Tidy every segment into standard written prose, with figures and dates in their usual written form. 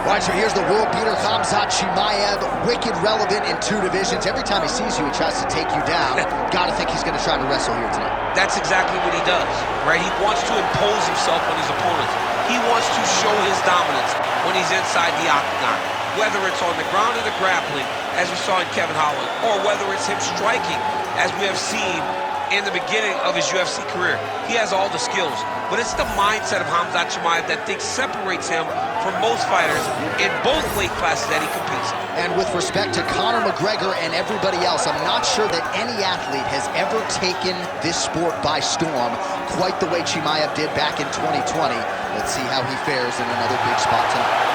All right, so here's the world beater, Khamzat Chimaev, wicked relevant in 2 divisions. Every time he sees you, he tries to take you down. Gotta think he's gonna try to wrestle here tonight. That's exactly what he does, right? He wants to impose himself on his opponents. He wants to show his dominance when he's inside the octagon, whether it's on the ground in the grappling, as we saw in Kevin Holland, or whether it's him striking, as we have seen in the beginning of his UFC career. He has all the skills, but it's the mindset of Khamzat Chimaev that I think separates him from most fighters in both weight classes that he competes in. And with respect to Conor McGregor and everybody else, I'm not sure that any athlete has ever taken this sport by storm quite the way Chimaev did back in 2020. Let's see how he fares in another big spot tonight.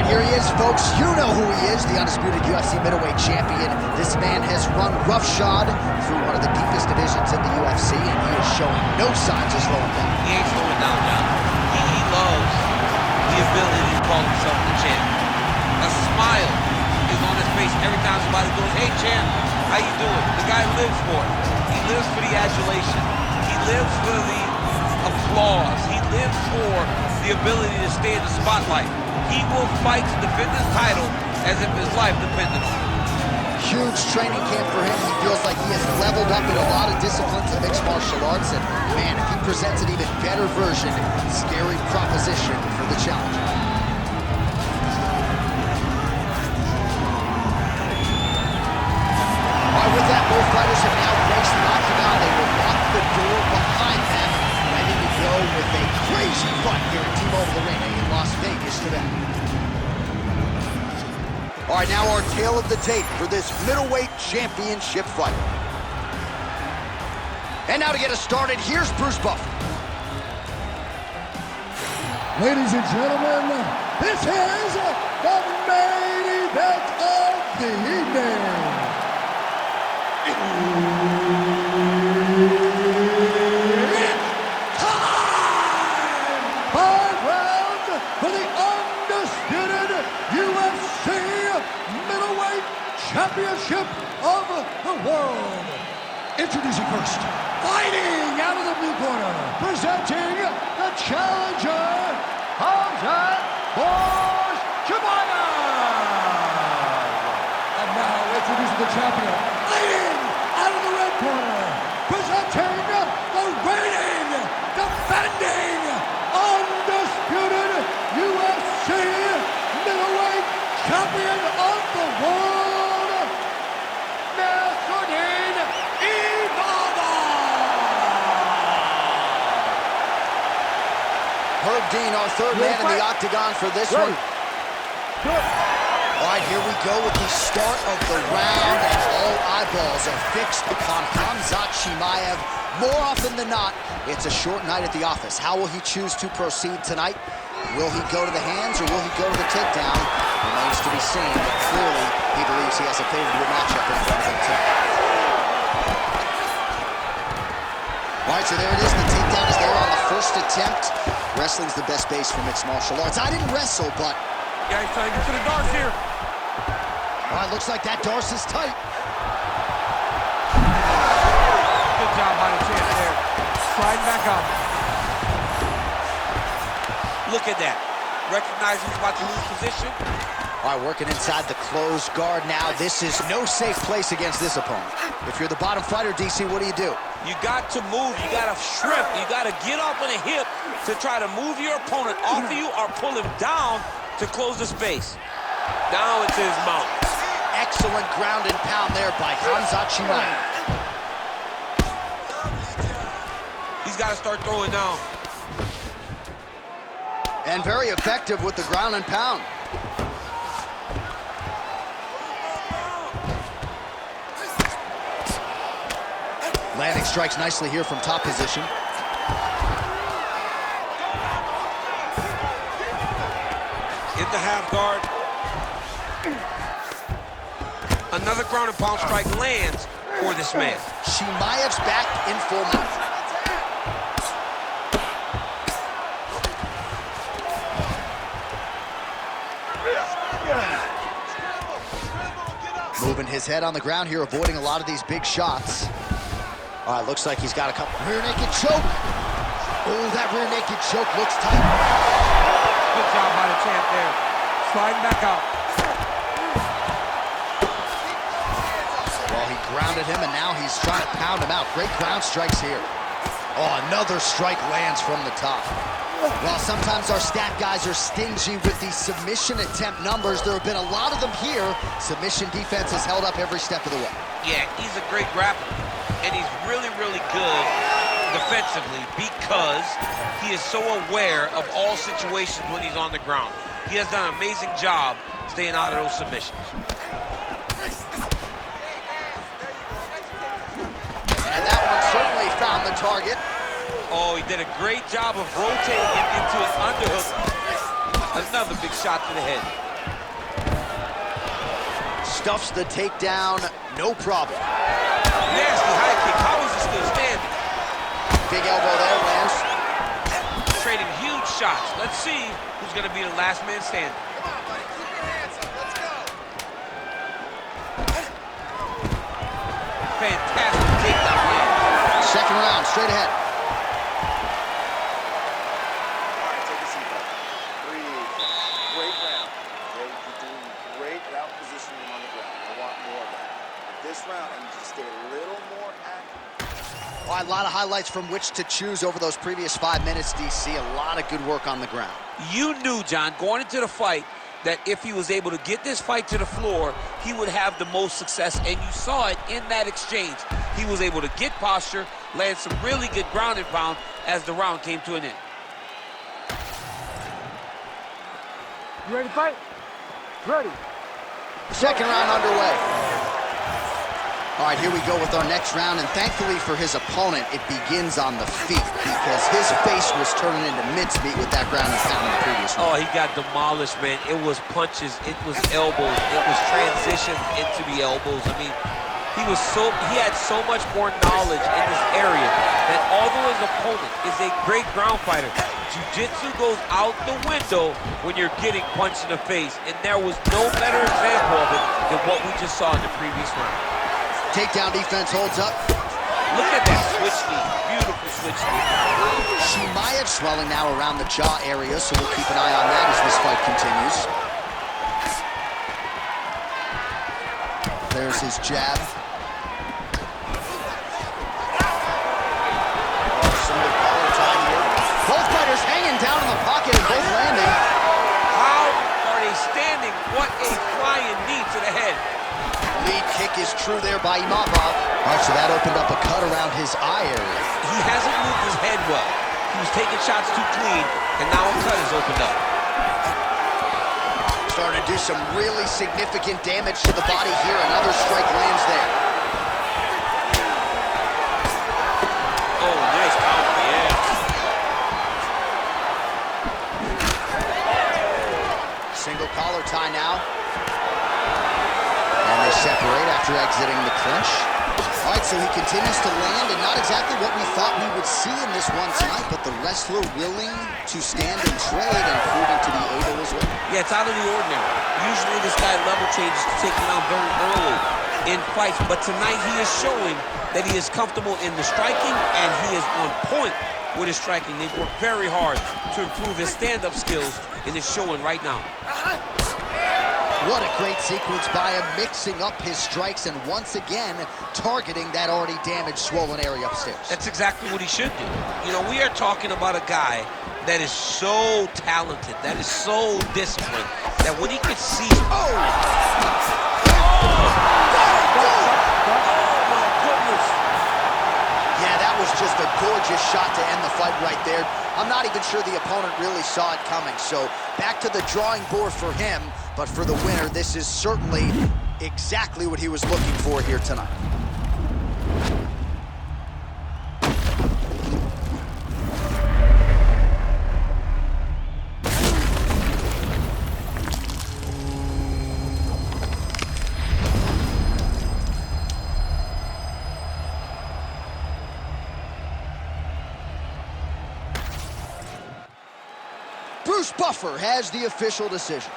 Here he is, folks. You know who he is, the undisputed UFC middleweight champion. This man has run roughshod through one of the deepest divisions in the UFC, and he is showing no signs of slowing down. He ain't slowing down, John. He loves the ability to call himself the champ. A smile is on his face every time somebody goes, "Hey, champ, how you doing?" The guy lives for it. He lives for the adulation. He lives for the applause. He lives for the ability to stay in the spotlight. He will fight to defend his title as if his life depended on it. Huge training camp for him. He feels like he has leveled up in a lot of disciplines of mixed martial arts, and man, if he presents an even better version, scary proposition for the challenger. All right, with that, both fighters have now raced the octagon. They will lock the door behind them, ready to go with a crazy fight here at T-Mobile Arena in Las Vegas today. All right, now our tale of the tape for this middleweight championship fight. And now to get us started, here's Bruce Buffer. Ladies and gentlemen, this is the main event of the evening. It's time! 5 rounds for the undisputed UFC middleweight championship of the world. Introducing first, fighting out of the blue corner, presenting the challenger, Khamzat Chimaev. And now introducing the champion, fighting out of the red corner, presenting the reigning, defending, undisputed UFC middleweight champion of the world, Nassourdine Imavov. Herb Dean, our third man in the octagon for this one. All right, here we go with the start of the round, and all eyeballs are fixed upon Khamzat Chimaev. More often than not, it's a short night at the office. How will he choose to proceed tonight? Will he go to the hands or will he go to the takedown? Remains to be seen, but clearly he believes he has a favorable matchup in front of him tonight. All right, so there it is. The takedown is there on the first attempt. Wrestling's the best base for mixed martial arts. I didn't wrestle, but... Yeah, he's trying to get to the darts here. All right, looks like that darce is tight. Good job by the champ there. Sliding back up. Look at that. Recognizing he's about to lose position. All right, working inside the closed guard now. This is no safe place against this opponent. If you're the bottom fighter, DC, what do? You got to move. You got to shrimp. You got to get off on a hip to try to move your opponent off of you or pull him down to close the space. Now into his mount. Excellent ground and pound there by Khamzat Chimaev. He's got to start throwing down. And very effective with the ground and pound. Landing strikes nicely here from top position. In the half guard. Another ground and pound strike lands for this man. Chimaev's back in full mount. Moving his head on the ground here, avoiding a lot of these big shots. All right, looks like he's got a couple. Rear naked choke. Oh, that rear naked choke looks tight. Good job by the champ there. Sliding back out. Well, he grounded him, and now he's trying to pound him out. Great ground strikes here. Oh, another strike lands from the top. Well, sometimes our stat guys are stingy with these submission attempt numbers. There have been a lot of them here. Submission defense has held up every step of the way. Yeah, he's a great grappler, and he's really, really good defensively because he is so aware of all situations when he's on the ground. He has done an amazing job staying out of those submissions. And that one certainly found the target. Oh, he did a great job of rotating it into an underhook. Another big shot to the head. Stuffs the takedown, no problem. Nasty high kick. How is he still standing? Big elbow there, lands. Trading huge shots. Let's see who's going to be the last man standing. Fantastic takedown land. Second round, straight ahead. Round and just stay a little more active. Well, a lot of highlights from which to choose over those previous 5 minutes, DC. A lot of good work on the ground. You knew, John, going into the fight, that if he was able to get this fight to the floor, he would have the most success, and you saw it in that exchange. He was able to get posture, land some really good ground and pound as the round came to an end. You ready to fight? Ready. Second round underway. All right, here we go with our next round, and thankfully for his opponent, it begins on the feet because his face was turning into mincemeat with that ground and pound in the previous round. Oh, he got demolished, man. It was punches, it was elbows, it was transition into the elbows. I mean, he had so much more knowledge in this area that although his opponent is a great ground fighter, jiu-jitsu goes out the window when you're getting punched in the face, and there was no better example of it than what we just saw in the previous round. Takedown defense holds up. Look at that switch knee. Beautiful switch knee. Chimaev swelling now around the jaw area, so we'll keep an eye on that as this fight continues. There's his jab. Single collar tie here. Both fighters hanging down in the pocket and both landing. How are they standing? What a flying knee to the head. Lead kick is true there by Imavov. All right, so that opened up a cut around his eye area. He hasn't moved his head well. He was taking shots too clean, and now a cut has opened up. Starting to do some really significant damage to the body here. Another strike lands there. Oh, nice counter, yeah. Single collar tie now. And they separate after exiting the clinch. All right, so he continues to land, and not exactly what we thought we would see in this one tonight, but the wrestler willing to stand and trade and proving to be able as well. Yeah, it's out of the ordinary. Usually this guy level changes to take him out very early in fights, but tonight he is showing that he is comfortable in the striking, and he is on point with his striking. They've worked very hard to improve his stand-up skills, and it's showing right now. What a great sequence by him, mixing up his strikes and once again targeting that already damaged, swollen area upstairs. That's exactly what he should do. You know, we are talking about a guy that is so talented, that is so disciplined, that when he can see... Oh! Yeah, that was just a gorgeous shot to end the fight right there. I'm not even sure the opponent really saw it coming. So back to the drawing board for him, but for the winner, this is certainly exactly what he was looking for here tonight. Bruce Buffer has the official decision.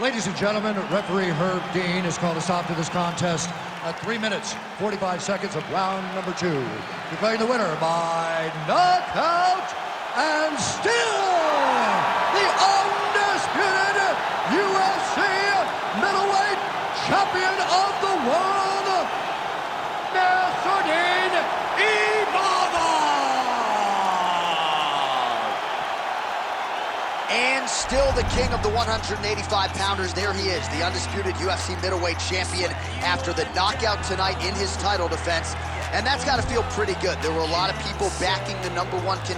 Ladies and gentlemen, referee Herb Dean has called a stop to this contest at 3 minutes, 45 seconds of round number 2. Declaring the winner by knockout and still the undisputed UFC middleweight champion of the world, Nassourdine Imavov! And still the king of the 185-pounders. There he is, the undisputed UFC middleweight champion after the knockout tonight in his title defense. And that's got to feel pretty good. There were a lot of people backing the #1 contender.